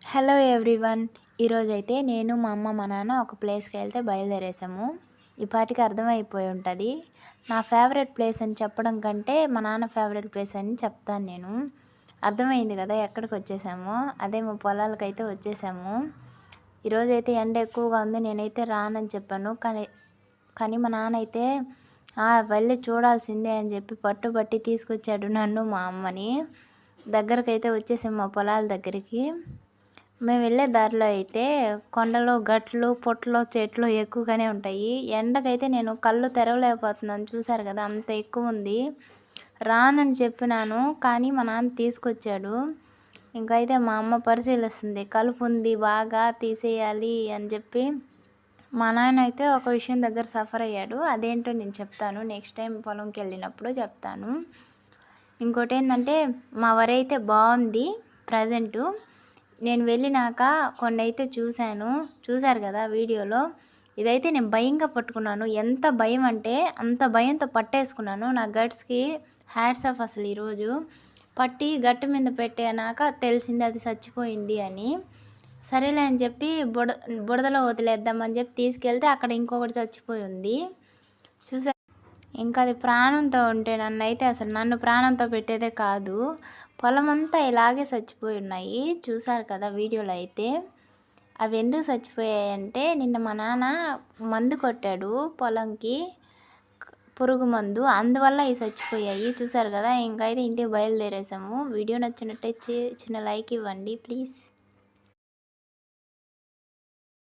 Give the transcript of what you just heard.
Hello everyone. ఈరోజైతే నేను, మా అమ్మ, మా నాన్న ఒక ప్లేస్‌కి వెళ్తే బయలుదేరేసాము. ఈ పాటికి అర్థమైపోయి ఉంటది. నా ఫేవరెట్ ప్లేస్ అని చెప్పడం కంటే, మా నాన్న ఫేవరెట్ ప్లేస్ అని చెప్తాను నేను. అర్థమైంది కదా ఎక్కడికొచ్చేసామో. అదే మా పొలాలకైతే వచ్చేసాము. ఈరోజైతే ఎండ ఎక్కువగా ఉంది. నేనైతే రానని చెప్పాను. కానీ మా నాన్న అయితే వెళ్ళి చూడాల్సిందే అని చెప్పి పట్టుబట్టి తీసుకొచ్చాడు నన్ను, మా అమ్మని. దగ్గరకైతే వచ్చేసాము మా పొలాల దగ్గరికి. మేము వెళ్ళే దారిలో అయితే కొండలు, గట్లు, పుట్టలు, చెట్లు ఎక్కువగానే ఉంటాయి. ఎండకైతే నేను కళ్ళు తెరవలేకపోతున్నాను. చూసారు కదా అంత ఎక్కువ ఉంది. రానని చెప్పినాను కానీ మా నాన్న తీసుకొచ్చాడు. ఇంకైతే మా అమ్మ పరిశీలిస్తుంది. కలుపు ఉంది బాగా తీసేయాలి అని చెప్పి. మా నాన్న అయితే ఒక విషయం దగ్గర సఫర్ అయ్యాడు. అదేంటో నేను చెప్తాను. నెక్స్ట్ టైం పొలంకి వెళ్ళినప్పుడు చెప్తాను. ఇంకోటి ఏంటంటే మా వరి అయితే బాగుంది ప్రజెంటు. నేను వెళ్ళినాక కొన్ని అయితే చూశారు కదా వీడియోలో. ఇదైతే నేను భయంగా పట్టుకున్నాను. ఎంత భయం అంటే అంత భయంతో పట్టేసుకున్నాను. నా గట్స్కి హ్యాట్స్ ఆఫ్ అసలు ఈరోజు. పట్టి గట్టు మీద పెట్టాక తెలిసింది అది చచ్చిపోయింది అని. సరేలే అని చెప్పి బుడదలో వదిలేద్దామని చెప్పి తీసుకెళ్తే అక్కడ ఇంకొకటి చచ్చిపోయి ఉంది. చూసా, ఇంకా అది ప్రాణంతో ఉంటే నన్ను ప్రాణంతో పెట్టేదే కాదు. పొలమంతా ఇలాగే చచ్చిపోయి ఉన్నాయి. చూసారు కదా వీడియోలో అయితే. అవి ఎందుకు చచ్చిపోయాయంటే నిన్న మా నాన్న మందు కొట్టాడు పొలంకి, పురుగు మందు. అందువల్ల ఇవి చచ్చిపోయాయి. చూసారు కదా. ఇంకైతే ఇంటికి బయలుదేరేసాము. వీడియో నచ్చినట్టయితే చిన్న లైక్ ఇవ్వండి ప్లీజ్.